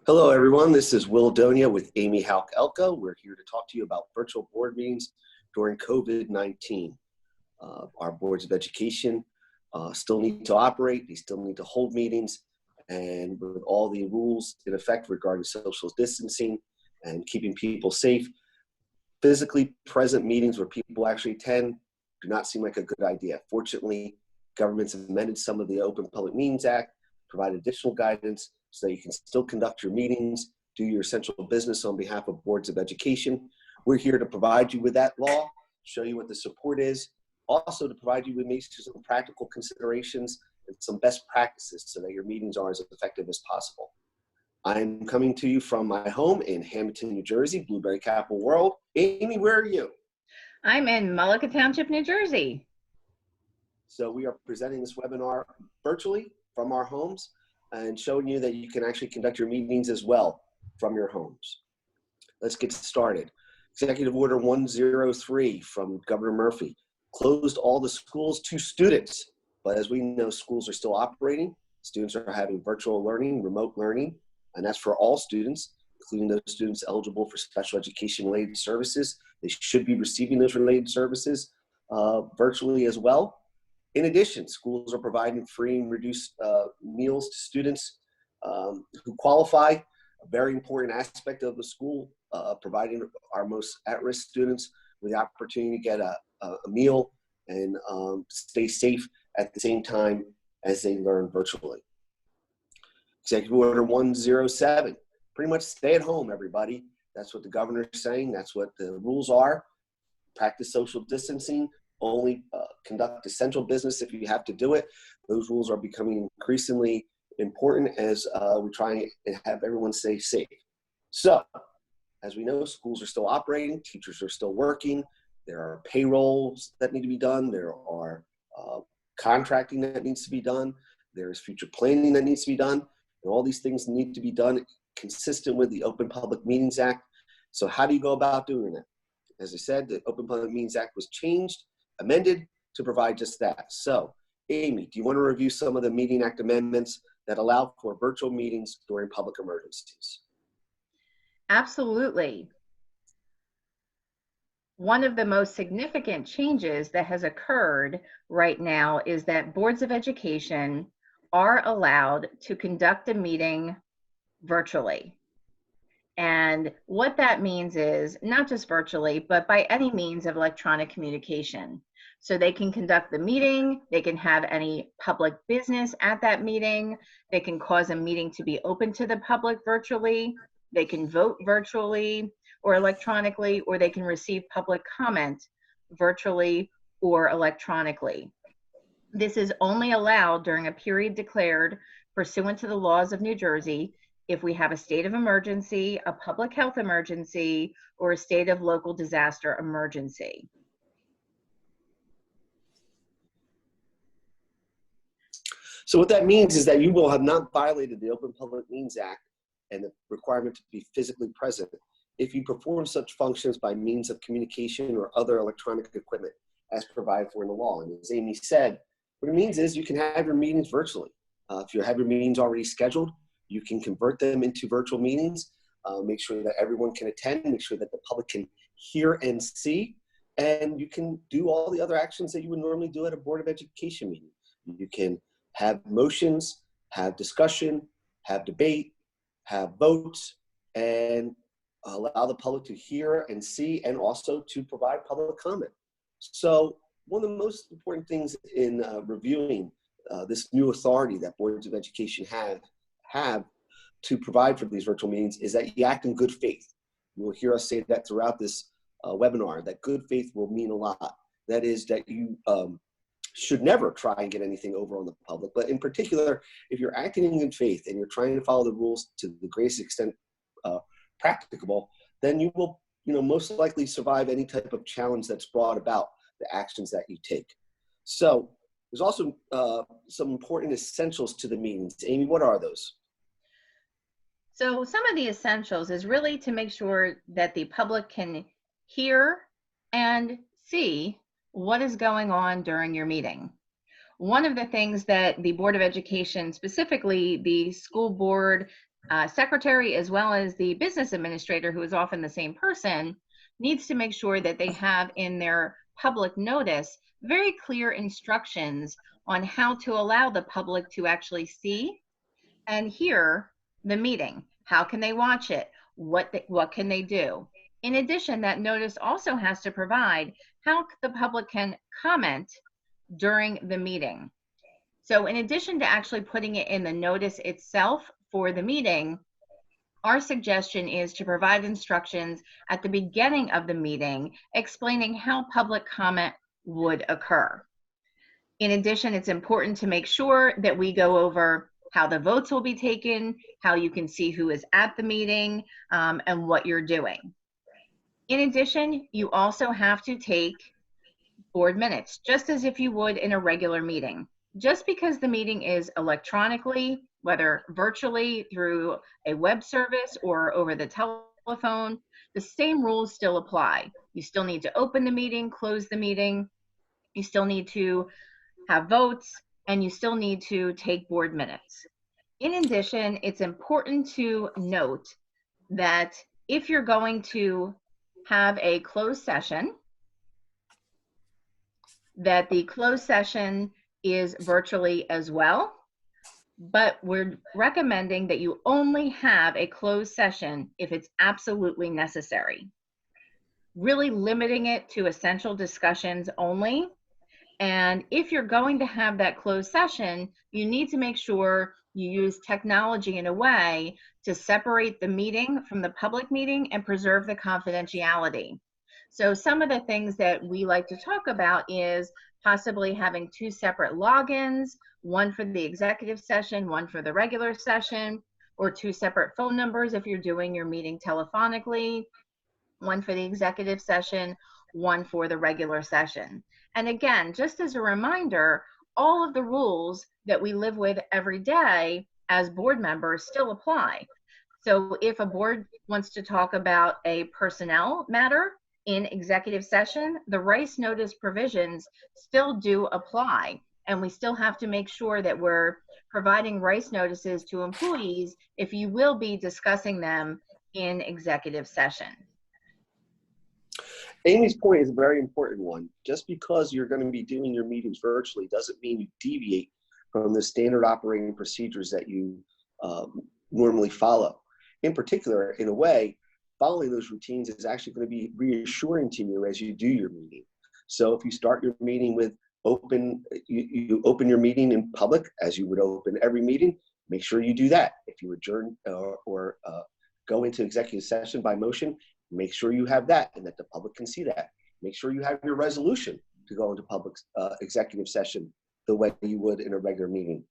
Hello, everyone. This is Will Donio with Amy Houck Elco. We're here to talk to you about virtual board meetings during COVID-19. Our boards of education still need to operate. They still need to hold meetings. And with all the rules in effect regarding social distancing and keeping people safe, physically present meetings where people actually attend do not seem like a good idea. Fortunately, governments have amended some of the Open Public Meetings Act, provide additional guidance so that you can still conduct your meetings, do your essential business on behalf of boards of education. We're here to provide you with that law, show you what the support is, also to provide you with maybe some practical considerations and some best practices so that your meetings are as effective as possible. I'm coming to you from my home in Hamilton, New Jersey, Blueberry Capital World. Amy, where are you? I'm in Mullica Township, New Jersey. So we are presenting this webinar virtually from our homes and showing you that you can actually conduct your meetings as well from your homes. Let's get started. Executive Order 103 from Governor Murphy closed all the schools to students, but as we know, schools are still operating. Students are having virtual learning, remote learning, and that's for all students, including those students eligible for special education related services. They should be receiving those related services virtually as well. In addition, schools are providing free and reduced meals to students who qualify. A very important aspect of the school, providing our most at-risk students with the opportunity to get a meal and stay safe at the same time as they learn virtually. Executive Order 107, pretty much stay at home, everybody. That's what the governor is saying. That's what the rules are. Practice social distancing. Only conduct essential business if you have to do it. Those rules are becoming increasingly important as we try and have everyone stay safe. So, as we know, schools are still operating, teachers are still working, there are payrolls that need to be done, there are contracting that needs to be done, there's future planning that needs to be done, and all these things need to be done consistent with the Open Public Meetings Act. So how do you go about doing that? As I said, the Open Public Meetings Act was amended to provide just that. So, Amy, do you want to review some of the Meeting Act amendments that allow for virtual meetings during public emergencies? Absolutely. One of the most significant changes that has occurred right now is that boards of education are allowed to conduct a meeting virtually. And what that means is not just virtually, but by any means of electronic communication. So they can conduct the meeting, they can have any public business at that meeting, they can cause a meeting to be open to the public virtually, they can vote virtually or electronically, or they can receive public comment virtually or electronically. This is only allowed during a period declared pursuant to the laws of New Jersey if we have a state of emergency, a public health emergency, or a state of local disaster emergency. So what that means is that you will have not violated the Open Public Meetings Act and the requirement to be physically present if you perform such functions by means of communication or other electronic equipment as provided for in the law. And as Amy said, what it means is you can have your meetings virtually. If you have your meetings already scheduled, you can convert them into virtual meetings, make sure that everyone can attend, make sure that the public can hear and see, and you can do all the other actions that you would normally do at a Board of Education meeting. You can have motions, have discussion, have debate, have votes, and allow the public to hear and see, and also to provide public comment. So one of the most important things in reviewing this new authority that boards of education have to provide for these virtual meetings is that you act in good faith. You will hear us say that throughout this webinar, that good faith will mean a lot. That is that you should never try and get anything over on the public, but in particular, if you're acting in good faith and you're trying to follow the rules to the greatest extent practicable, then you will most likely survive any type of challenge that's brought about the actions that you take. So there's also some important essentials to the meetings. Amy, what are those? So some of the essentials is really to make sure that the public can hear and see what is going on during your meeting. One of the things that the Board of Education, specifically the school board secretary as well as the business administrator, who is often the same person, needs to make sure that they have in their public notice very clear instructions on how to allow the public to actually see and hear the meeting. How can they watch it? What can they do? In addition, that notice also has to provide how the public can comment during the meeting. So in addition to actually putting it in the notice itself for the meeting, our suggestion is to provide instructions at the beginning of the meeting explaining how public comment would occur. In addition, it's important to make sure that we go over how the votes will be taken, how you can see who is at the meeting, and what you're doing. In addition, you also have to take board minutes, just as if you would in a regular meeting. Just because the meeting is electronically, whether virtually through a web service or over the telephone, the same rules still apply. You still need to open the meeting, close the meeting, you still need to have votes, and you still need to take board minutes. In addition, it's important to note that if you're going to have a closed session, that the closed session is virtually as well, but we're recommending that you only have a closed session if it's absolutely necessary. Really limiting it to essential discussions only. And if you're going to have that closed session, you need to make sure you use technology in a way to separate the meeting from the public meeting and preserve the confidentiality. So some of the things that we like to talk about is possibly having 2 separate logins, one for the executive session, one for the regular session, or 2 separate phone numbers if you're doing your meeting telephonically, one for the executive session, one for the regular session. And again, just as a reminder, all of the rules that we live with every day as board members still apply. So if a board wants to talk about a personnel matter in executive session, the rice notice provisions still do apply. And we still have to make sure that we're providing rice notices to employees if you will be discussing them in executive session. Amy's point is a very important one. Just because you're going to be doing your meetings virtually doesn't mean you deviate from the standard operating procedures that you normally follow. In particular, in a way, following those routines is actually going to be reassuring to you as you do your meeting. So if you start your meeting with you open your meeting in public as you would open every meeting, make sure you do that. If you adjourn or go into executive session by motion, make sure you have that and that the public can see that. Make sure you have your resolution to go into public executive session the way you would in a regular meeting.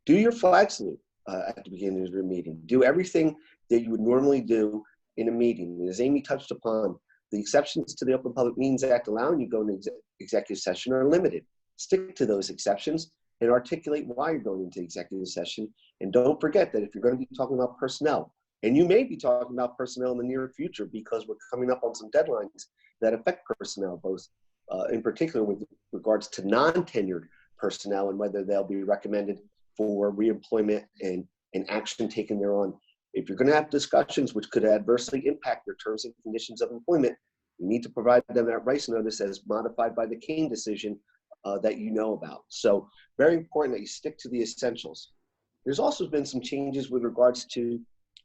Do your flag salute at the beginning of your meeting. Do everything that you would normally do in a meeting. And as Amy touched upon, the exceptions to the Open Public Meetings Act allowing you to go into executive session are limited. Stick to those exceptions and articulate why you're going into executive session. And don't forget that if you're going to be talking about personnel, and you may be talking about personnel in the near future because we're coming up on some deadlines that affect personnel, both in particular with regards to non-tenured personnel and whether they'll be recommended for reemployment and action taken thereon. If you're going to have discussions which could adversely impact their terms and conditions of employment, you need to provide them that rice notice as modified by the King decision that you know about. So very important that you stick to the essentials. There's also been some changes with regards to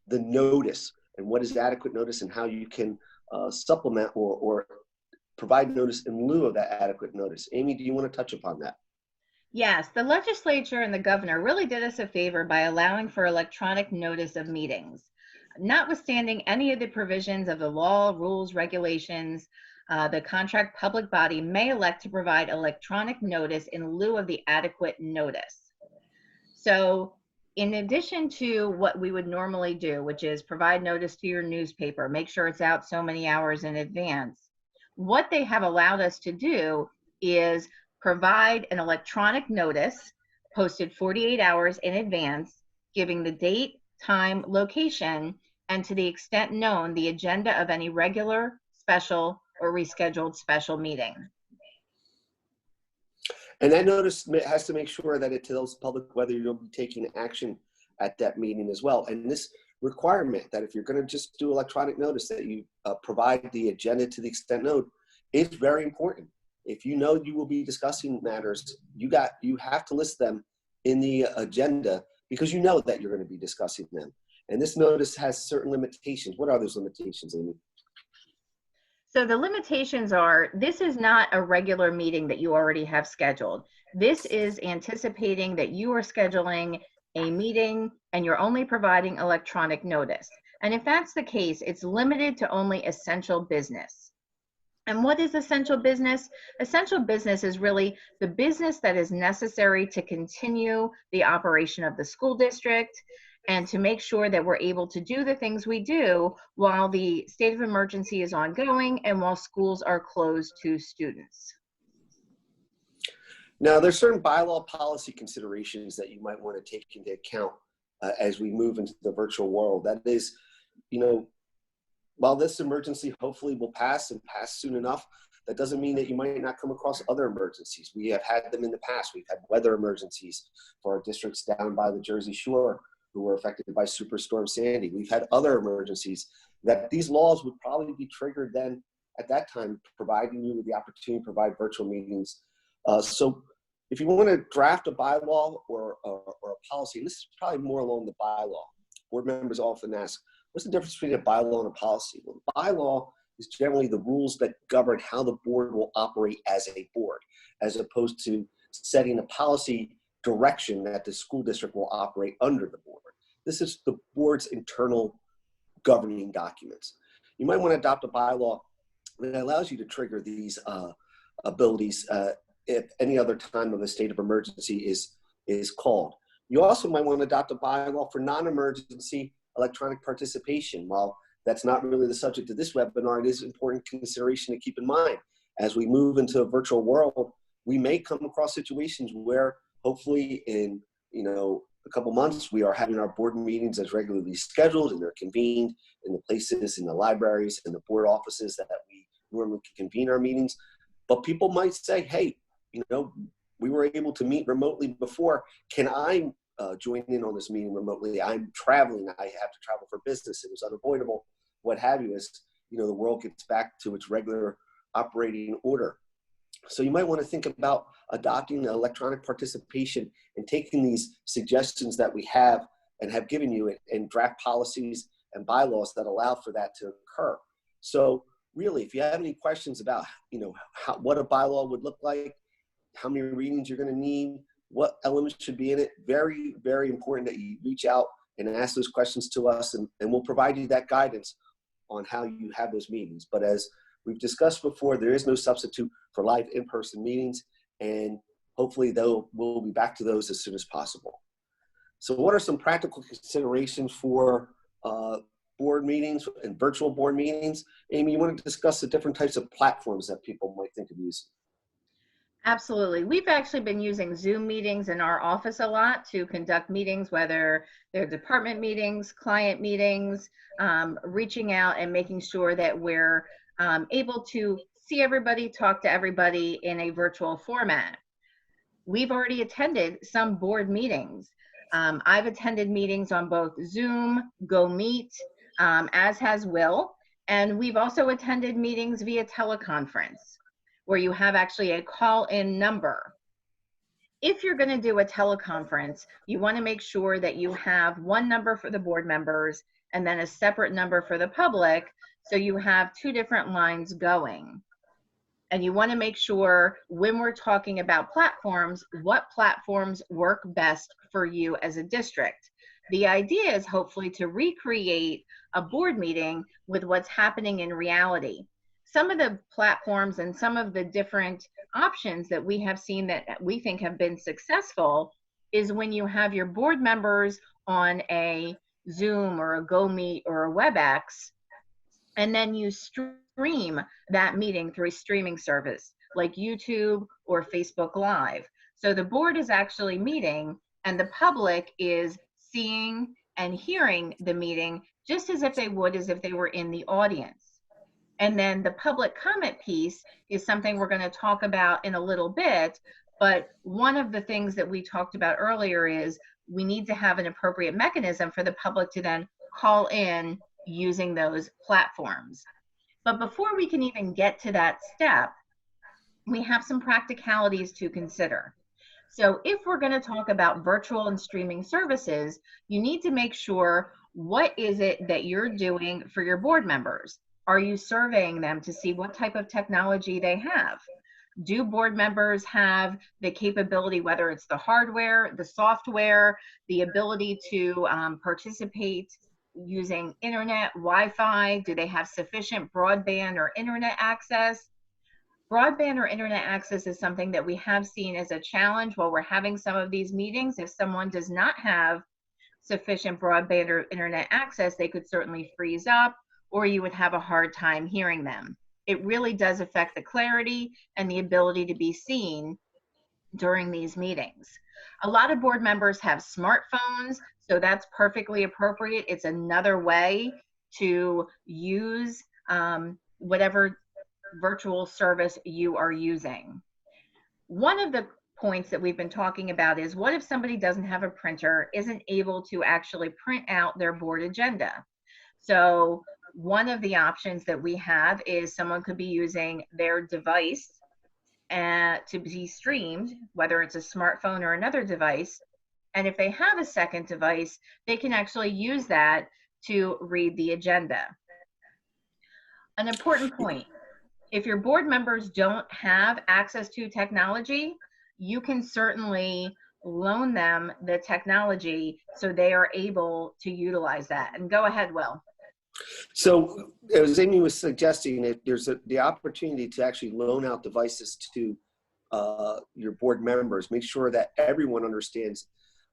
the notice and what is adequate notice and how you can supplement or provide notice in lieu of that adequate notice. Amy, do you want to touch upon that? Yes, the legislature and the governor really did us a favor by allowing for electronic notice of meetings. Notwithstanding any of the provisions of the law, rules, regulations, the contract public body may elect to provide electronic notice in lieu of the adequate notice. So in addition to what we would normally do, which is provide notice to your newspaper, make sure it's out so many hours in advance, what they have allowed us to do is provide an electronic notice posted 48 hours in advance, giving the date, time, location, and to the extent known, the agenda of any regular, special, or rescheduled special meeting. And that notice has to make sure that it tells the public whether you'll be taking action at that meeting as well. And this requirement that if you're going to just do electronic notice, that you provide the agenda to the extent known is very important. If you know you will be discussing matters, you have to list them in the agenda because you know that you're going to be discussing them. And this notice has certain limitations. What are those limitations, Amy? So the limitations are, this is not a regular meeting that you already have scheduled. This is anticipating that you are scheduling a meeting and you're only providing electronic notice. And if that's the case, it's limited to only essential business. And what is essential business? Essential business is really the business that is necessary to continue the operation of the school district and to make sure that we're able to do the things we do while the state of emergency is ongoing and while schools are closed to students. Now, there's certain bylaw policy considerations that you might want to take into account as we move into the virtual world. That is, while this emergency hopefully will pass and pass soon enough, that doesn't mean that you might not come across other emergencies. We have had them in the past. We've had weather emergencies for our districts down by the Jersey Shore who were affected by Superstorm Sandy. We've had other emergencies that these laws would probably be triggered then at that time, providing you with the opportunity to provide virtual meetings. So if you want to draft a bylaw or a policy, and this is probably more along the bylaw, board members often ask, what's the difference between a bylaw and a policy? Well, the bylaw is generally the rules that govern how the board will operate as a board, as opposed to setting a policy direction that the school district will operate under the board. This is the board's internal governing documents. You might want to adopt a bylaw that allows you to trigger these abilities if any other time of a state of emergency is called. You also might want to adopt a bylaw for non-emergency electronic participation. While that's not really the subject of this webinar, it is an important consideration to keep in mind. As we move into a virtual world, we may come across situations where hopefully in a couple months, we are having our board meetings as regularly scheduled, and they're convened in the places, in the libraries, in the board offices that we normally convene our meetings. But people might say, hey, we were able to meet remotely before. Can I join in on this meeting remotely? I'm traveling. I have to travel for business. It was unavoidable, what have you, as the world gets back to its regular operating order. So you might want to think about adopting electronic participation and taking these suggestions that we have and have given you and draft policies and bylaws that allow for that to occur. So really, if you have any questions about what a bylaw would look like, how many readings you're going to need, what elements should be in it, very, very important that you reach out and ask those questions to us, and we'll provide you that guidance on how you have those meetings. But as we've discussed before, there is no substitute for live in-person meetings, and hopefully we'll be back to those as soon as possible. So what are some practical considerations for board meetings and virtual board meetings? Amy, you want to discuss the different types of platforms that people might think of using? Absolutely. We've actually been using Zoom meetings in our office a lot to conduct meetings, whether they're department meetings, client meetings, reaching out and making sure that we're able to see everybody, talk to everybody in a virtual format. We've already attended some board meetings. I've attended meetings on both Zoom, Go Meet, as has Will, and we've also attended meetings via teleconference, where you have actually a call-in number. If you're going to do a teleconference, you want to make sure that you have one number for the board members and then a separate number for the public, so you have two different lines going. And you want to make sure when we're talking about platforms, what platforms work best for you as a district. The idea is hopefully to recreate a board meeting with what's happening in reality. Some of the platforms and some of the different options that we have seen that we think have been successful is when you have your board members on a Zoom or a Go Meet or a WebEx, and then you stream that meeting through a streaming service like YouTube or Facebook Live. So the board is actually meeting and the public is seeing and hearing the meeting just as if they would as if they were in the audience. And then the public comment piece is something we're going to talk about in a little bit. But one of the things that we talked about earlier is we need to have an appropriate mechanism for the public to then call in using those platforms. But before we can even get to that step, we have some practicalities to consider. So if we're going to talk about virtual and streaming services, you need to make sure, what is it that you're doing for your board members? Are you surveying them to see what type of technology they have? Do board members have the capability, whether it's the hardware, the software, the ability to participate using internet, Wi-Fi? Do they have sufficient broadband or internet access? Broadband or internet access is something that we have seen as a challenge while we're having some of these meetings. If someone does not have sufficient broadband or internet access, they could certainly freeze up, or you would have a hard time hearing them. It really does affect the clarity and the ability to be seen during these meetings. A lot of board members have smartphones, so that's perfectly appropriate. It's another way to use whatever virtual service you are using. One of the points that we've been talking about is, what if somebody doesn't have a printer, isn't able to actually print out their board agenda? So one of the options that we have is someone could be using their device to be streamed, whether it's a smartphone or another device. And if they have a second device, they can actually use that to read the agenda. An important point: if your board members don't have access to technology, you can certainly loan them the technology so they are able to utilize that. And go ahead, Will. So as Amy was suggesting, if there's the opportunity to actually loan out devices to your board members, make sure that everyone understands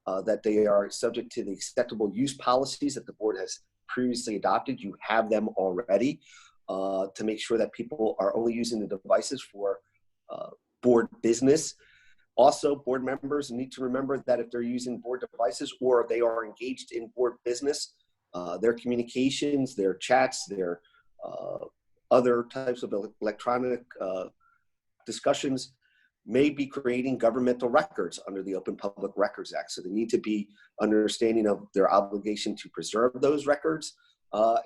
that they are subject to the acceptable use policies that the board has previously adopted. You have them already. To make sure that people are only using the devices for board business. Also, board members need to remember that if they're using board devices or they are engaged in board business, their communications, their chats, their other types of electronic discussions may be creating governmental records under the Open Public Records Act. So they need to be understanding of their obligation to preserve those records.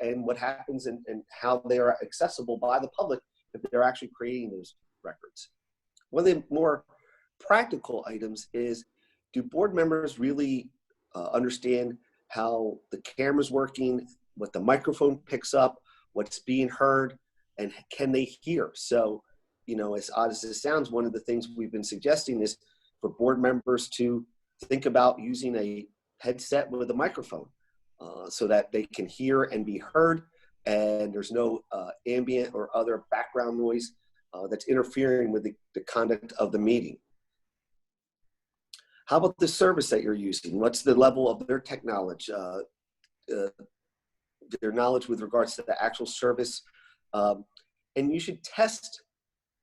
And what happens and how they are accessible by the public if they're actually creating those records. One of the more practical items is, do board members really understand how the camera's working, what the microphone picks up, what's being heard, and can they hear? So, you know, as odd as this sounds, one of the things we've been suggesting is for board members to think about using a headset with a microphone. So that they can hear and be heard, and there's no ambient or other background noise that's interfering with the conduct of the meeting. How about the service that you're using? What's the level of their technology, their knowledge with regards to the actual service? And you should test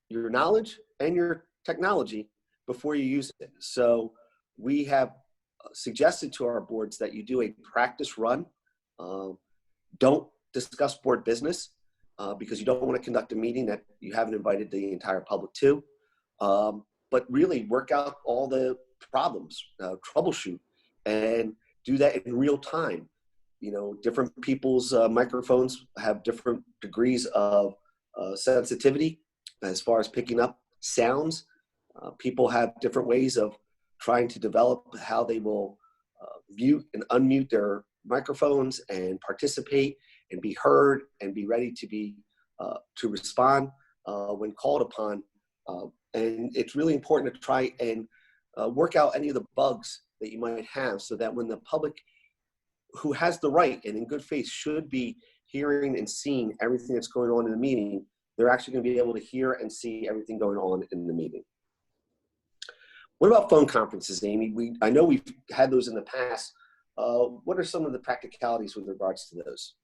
your knowledge and your technology before you use it. So we have suggested to our boards that you do a practice run. Don't discuss board business because you don't want to conduct a meeting that you haven't invited the entire public to. But really work out all the problems, troubleshoot, and do that in real time. You know, different people's microphones have different degrees of sensitivity as far as picking up sounds. People have different ways of trying to develop how they will mute and unmute their microphones and participate and be heard and be ready to be to respond when called upon. And it's really important to try and work out any of the bugs that you might have, so that when the public, who has the right and in good faith should be hearing and seeing everything that's going on in the meeting, they're actually going to be able to hear and see everything going on in the meeting. What about phone conferences, Amy? I know we've had those in the past. What are some of the practicalities with regards to those?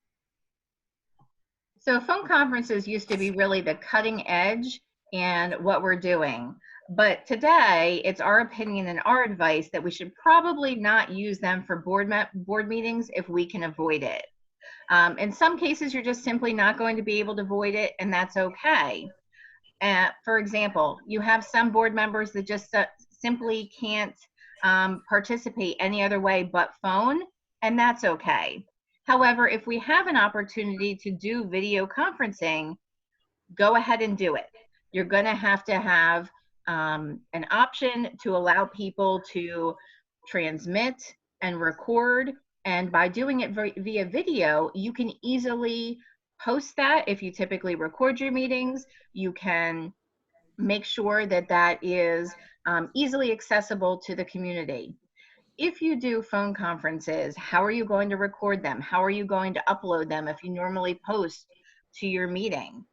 So phone conferences used to be really the cutting edge in what we're doing. But today, it's our opinion and our advice that we should probably not use them for board meetings if we can avoid it. In some cases, you're just simply not going to be able to avoid it, and that's okay. For example, you have some board members that just simply can't participate any other way but phone, and that's okay. However, if we have an opportunity to do video conferencing, go ahead and do it. You're going to have an option to allow people to transmit and record. And by doing it via video, you can easily post that. If you typically record your meetings, you can make sure that that is easily accessible to the community. If you do phone conferences, how are you going to record them? How are you going to upload them if you normally post to your meeting?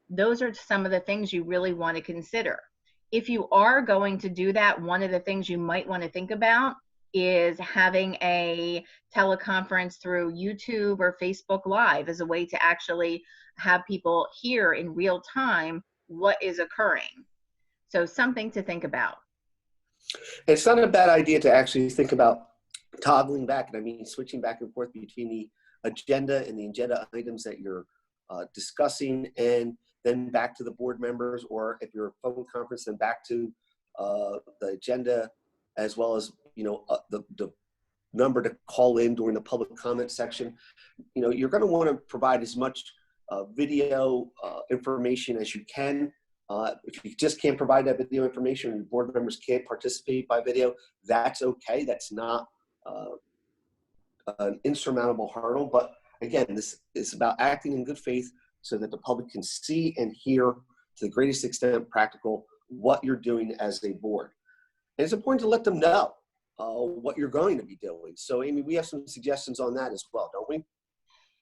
Those are some of the things you really want to consider. If you are going to do that, one of the things you might want to think about is having a teleconference through YouTube or Facebook Live as a way to actually have people hear in real time what is occurring. So something to think about. It's not a bad idea to actually think about toggling back, and I mean switching back and forth between the agenda and the agenda items that you're discussing, and then back to the board members, or if you're a phone conference, then back to the agenda, as well as the number to call in during the public comment section. You're going to want to provide as much video information as you can. If you just can't provide that video information and board members can't participate by video, that's okay. That's not an insurmountable hurdle. But again, this is about acting in good faith so that the public can see and hear to the greatest extent practical what you're doing as a board. And it's important to let them know what you're going to be doing. So Amy, we have some suggestions on that as well, don't we?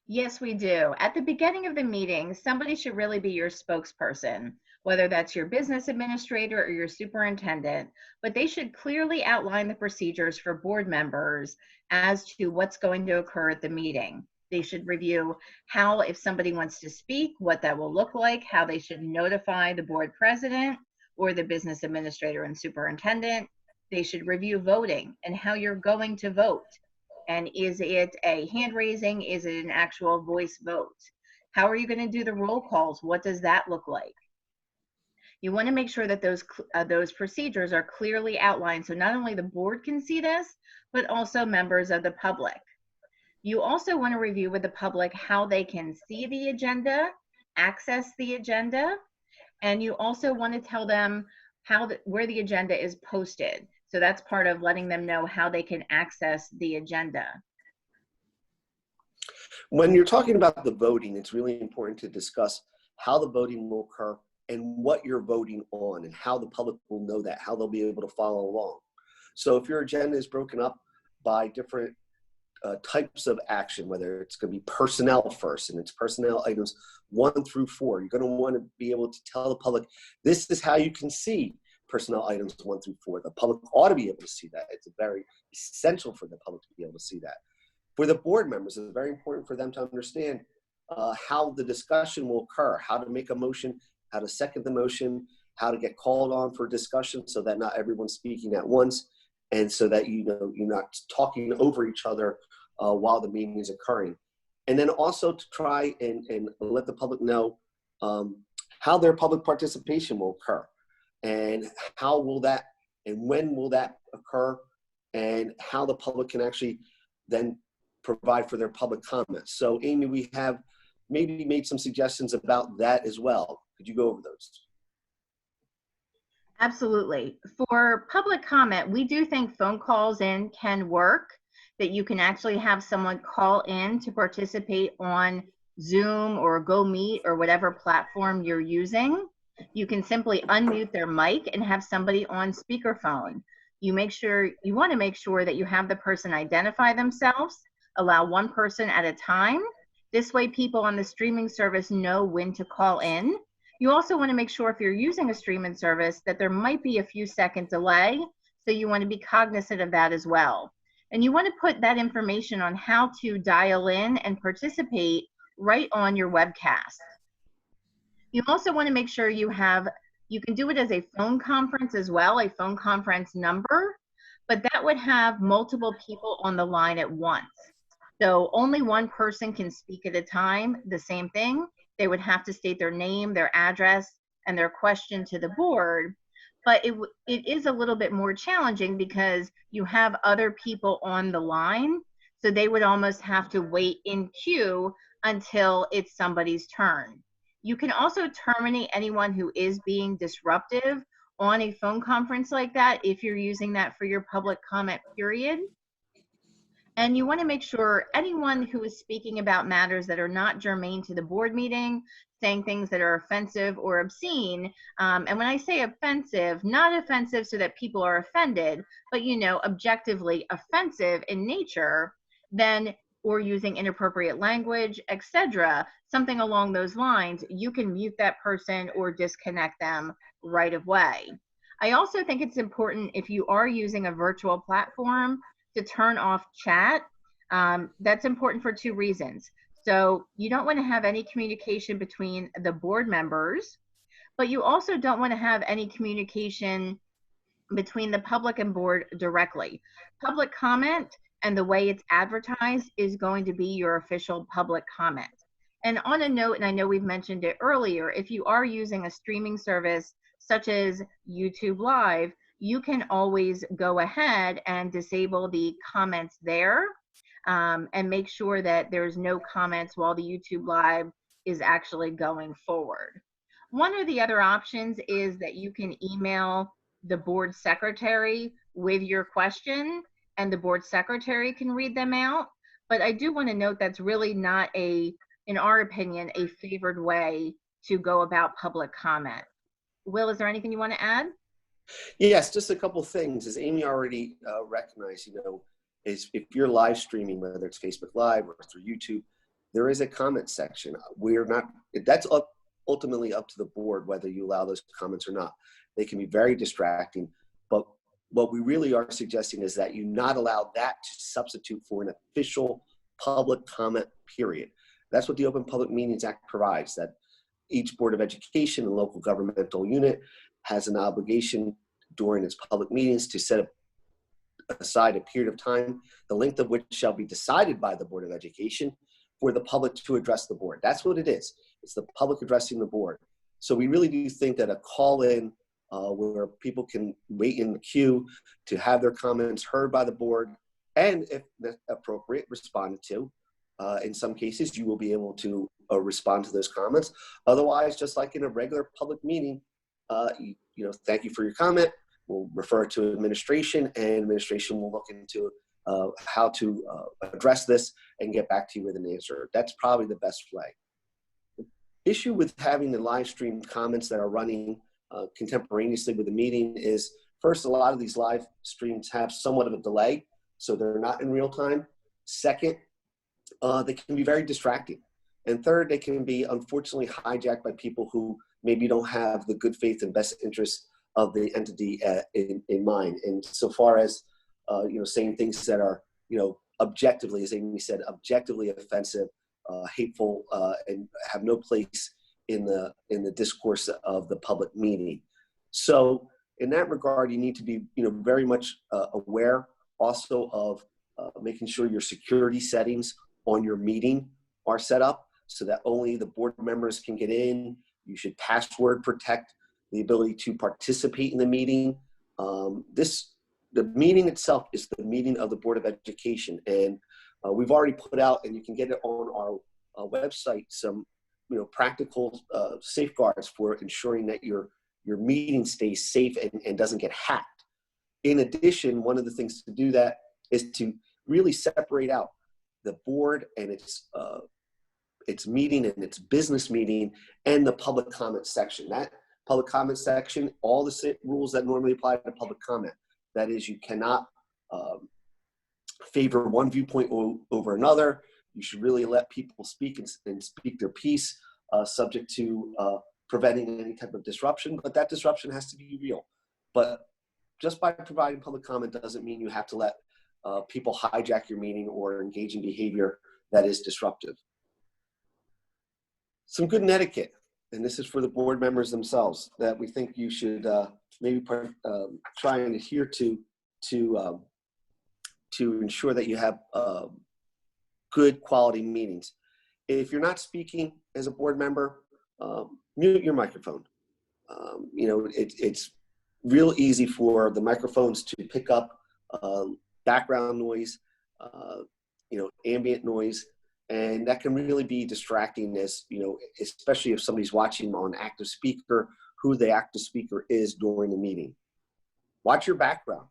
Yes, we do. At the beginning of the meeting, somebody should really be your spokesperson, whether that's your business administrator or your superintendent, but they should clearly outline the procedures for board members as to what's going to occur at the meeting. They should review how, if somebody wants to speak, what that will look like, how they should notify the board president or the business administrator and superintendent. They should review voting and how you're going to vote. And is it a hand raising? Is it an actual voice vote? How are you going to do the roll calls? What does that look like? You want to make sure that those procedures are clearly outlined so not only the board can see this, but also members of the public. You also want to review with the public how they can see the agenda, access the agenda, and you also want to tell them where the agenda is posted. So that's part of letting them know how they can access the agenda. When you're talking about the voting, it's really important to discuss how the voting will occur and what you're voting on and how the public will know that, how they'll be able to follow along. So if your agenda is broken up by different types of action, whether it's going to be personnel first, and it's personnel items 1 through 4, you're going to want to be able to tell the public, this is how you can see personnel items 1 through 4. The public ought to be able to see that. It's very essential for the public to be able to see that. For the board members, it's very important for them to understand how the discussion will occur, how to make a motion, how to second the motion, how to get called on for discussion so that not everyone's speaking at once, and so that you're not talking over each other while the meeting is occurring. And then also to try and let the public know how their public participation will occur, and how will that and when will that occur, and how the public can actually then provide for their public comments. So Amy, we have maybe made some suggestions about that as well. Could you go over those? Absolutely. For public comment, we do think phone calls in can work, that you can actually have someone call in to participate on Zoom or Go Meet or whatever platform you're using. You can simply unmute their mic and have somebody on speakerphone. You want to make sure that you have the person identify themselves, allow one person at a time. This way people on the streaming service know when to call in. You also want to make sure if you're using a streaming service that there might be a few second delay, so you want to be cognizant of that as well. And you want to put that information on how to dial in and participate right on your webcast. You also want to make sure you can do it as a phone conference as well, a phone conference number, but that would have multiple people on the line at once. So only one person can speak at a time. The same thing, they would have to state their name, their address, and their question to the board. but it is a little bit more challenging because you have other people on the line, so they would almost have to wait in queue until it's somebody's turn. You can also terminate anyone who is being disruptive on a phone conference like that if you're using that for your public comment period. And you want to make sure anyone who is speaking about matters that are not germane to the board meeting, saying things that are offensive or obscene, and when I say offensive, not offensive so that people are offended, but objectively offensive in nature, then or using inappropriate language, etc., something along those lines, you can mute that person or disconnect them right away. I also think it's important, if you are using a virtual platform, to turn off chat. That's important for two reasons. So you don't want to have any communication between the board members, but you also don't want to have any communication between the public and board directly. Public comment and the way it's advertised is going to be your official public comment. And on a note, and I know we've mentioned it earlier, if you are using a streaming service such as YouTube Live, you can always go ahead and disable the comments there, and make sure that there's no comments while the YouTube Live is actually going forward. One of the other options is that you can email the board secretary with your question, and the board secretary can read them out. But I do want to note that's really not in our opinion, a favored way to go about public comment. Will, is there anything you want to add? Yes, just a couple of things. As Amy already recognized, is if you're live streaming, whether it's Facebook Live or through YouTube, there is a comment section. That's ultimately up to the board whether you allow those comments or not. They can be very distracting, but what we really are suggesting is that you not allow that to substitute for an official public comment period. That's what the Open Public Meetings Act provides, that each Board of Education and local governmental unit has an obligation during its public meetings to set aside a period of time, the length of which shall be decided by the Board of Education, for the public to address the board. That's what it is. It's the public addressing the board. So we really do think that a call-in where people can wait in the queue to have their comments heard by the board, and if appropriate, responded to. In some cases, you will be able to respond to those comments. Otherwise, just like in a regular public meeting, thank you for your comment. We'll refer it to administration, and administration will look into how to address this and get back to you with an answer. That's probably the best way. The issue with having the live stream comments that are running contemporaneously with the meeting is, first, a lot of these live streams have somewhat of a delay, so they're not in real time. Second, they can be very distracting. And third, they can be unfortunately hijacked by people who maybe don't have the good faith and best interest of the entity in mind. And so far as saying things that are objectively, as Amy said, objectively offensive, hateful, and have no place in the discourse of the public meeting. So in that regard, you need to be very much aware also of making sure your security settings on your meeting are set up so that only the board members can get in. You should password protect the ability to participate in the meeting. The meeting itself is the meeting of the Board of Education, and we've already put out, and you can get it on our website, some practical safeguards for ensuring that your meeting stays safe and doesn't get hacked. In addition, one of the things to do that is to really separate out the board and its meeting and its business meeting and the public comment section. That public comment section, all the rules that normally apply to public comment. That is, you cannot favor one viewpoint over another. You should really let people speak and speak their piece, subject to preventing any type of disruption, but that disruption has to be real. But just by providing public comment doesn't mean you have to let people hijack your meeting or engage in behavior that is disruptive. Some good netiquette, and this is for the board members themselves, that we think you should maybe try and adhere to ensure that you have good quality meetings. If you're not speaking as a board member, mute your microphone. It's real easy for the microphones to pick up background noise, ambient noise, and that can really be distracting, as especially if somebody's watching on active speaker, who the active speaker is during the meeting. Watch your background.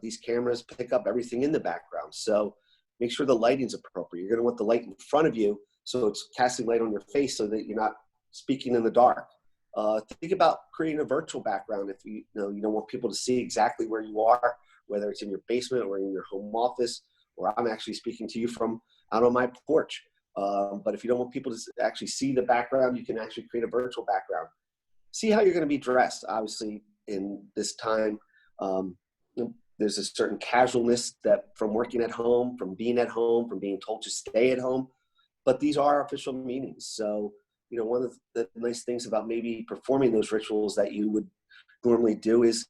These cameras pick up everything in the background, so make sure the lighting's appropriate. You're going to want the light in front of you, so it's casting light on your face, so that you're not speaking in the dark. Think about creating a virtual background if you don't want people to see exactly where you are, whether it's in your basement or in your home office, or I'm actually speaking to you from out on my porch. But if you don't want people to actually see the background, you can actually create a virtual background. See how you're going to be dressed. Obviously, in this time, there's a certain casualness that from working at home, from being at home, from being told to stay at home. But these are official meetings. So, one of the nice things about maybe performing those rituals that you would normally do is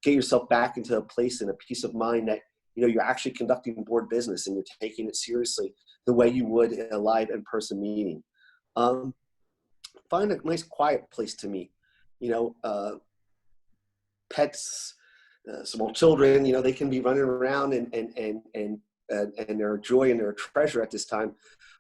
get yourself back into a place and a peace of mind that, you're actually conducting board business and you're taking it seriously the way you would in a live in-person meeting. Find a nice quiet place to meet. Pets, small children, they can be running around and they're a joy and they're a treasure at this time,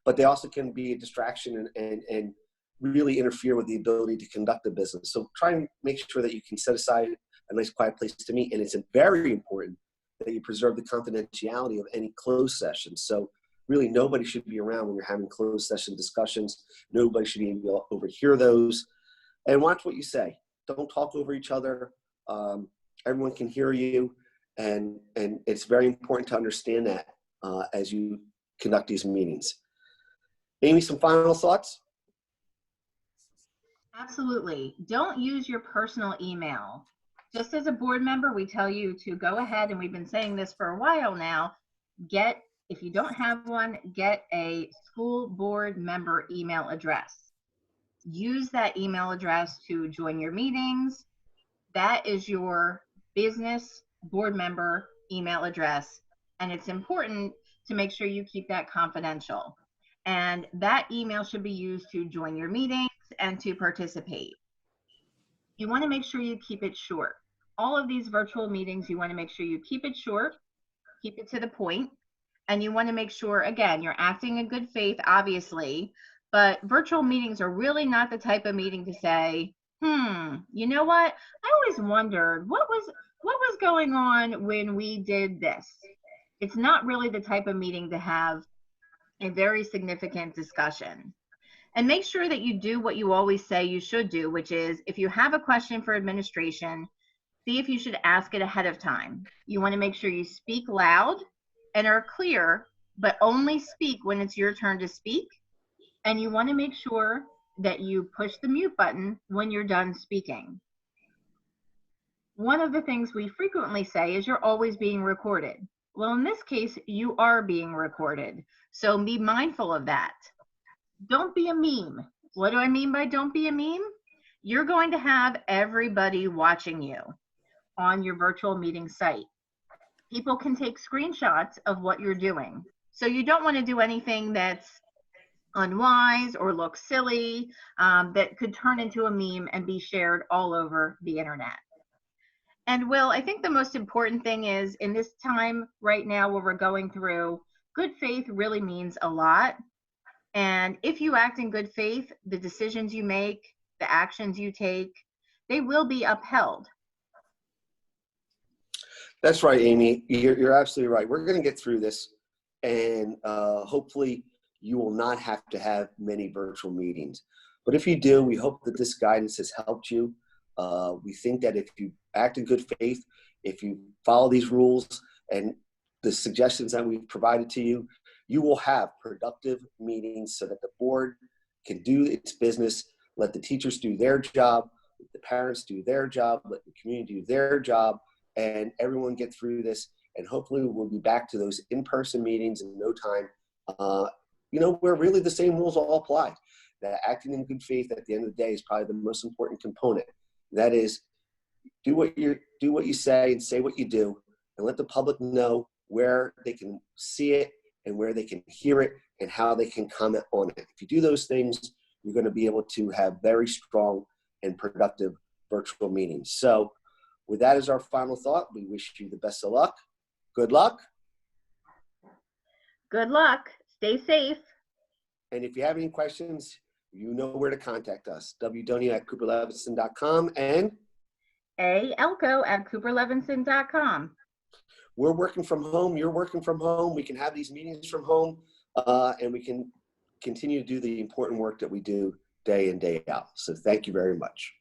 but they also can be a distraction and really interfere with the ability to conduct the business. So try and make sure that you can set aside a nice quiet place to meet. And it's very important that you preserve the confidentiality of any closed sessions. So really nobody should be around when you're having closed session discussions. Nobody should be able to overhear those. And watch what you say. Don't talk over each other. Everyone can hear you. And it's very important to understand that as you conduct these meetings. Amy, some final thoughts? Absolutely. Don't use your personal email. Just as a board member, we tell you to go ahead, and we've been saying this for a while now, if you don't have one, get a school board member email address. Use that email address to join your meetings. That is your business board member email address, and it's important to make sure you keep that confidential. And that email should be used to join your meetings and to participate. You want to make sure you keep it short. All of these virtual meetings, you want to make sure you keep it short, keep it to the point, and you want to make sure, again, you're acting in good faith, obviously, but virtual meetings are really not the type of meeting to say, you know what? I always wondered what was going on when we did this. It's not really the type of meeting to have a very significant discussion. And make sure that you do what you always say you should do, which is if you have a question for administration, see if you should ask it ahead of time. You want to make sure you speak loud and are clear, but only speak when it's your turn to speak. And you want to make sure that you push the mute button when you're done speaking. One of the things we frequently say is you're always being recorded. Well, in this case, you are being recorded. So be mindful of that. Don't be a meme. What do I mean by don't be a meme? You're going to have everybody watching you on your virtual meeting site. People can take screenshots of what you're doing. So you don't want to do anything that's unwise or look silly that could turn into a meme and be shared all over the internet. And Will, I think the most important thing is in this time right now where we're going through, good faith really means a lot. And if you act in good faith, the decisions you make, the actions you take, they will be upheld. That's right, Amy. You're absolutely right. We're going to get through this, and hopefully you will not have to have many virtual meetings. But if you do, we hope that this guidance has helped you. We think that if you act in good faith, if you follow these rules and the suggestions that we've provided to you, you will have productive meetings so that the board can do its business, let the teachers do their job, let the parents do their job, let the community do their job, and everyone get through this. And hopefully we'll be back to those in-person meetings in no time, where really the same rules all apply. That acting in good faith at the end of the day is probably the most important component. That is, do what you say and say what you do, and let the public know where they can see it and where they can hear it and how they can comment on it. If you do those things, you're going to be able to have very strong and productive virtual meetings. So With that as our final thought, we wish you the best of luck. Good luck. Good luck. Stay safe. And if you have any questions, you know where to contact us. wdonio@cooperlevenson.com and Elco@cooperlevenson.com. we're working from home. You're working from home. We can have these meetings from home, and we can continue to do the important work that we do day in, day out. So thank you very much.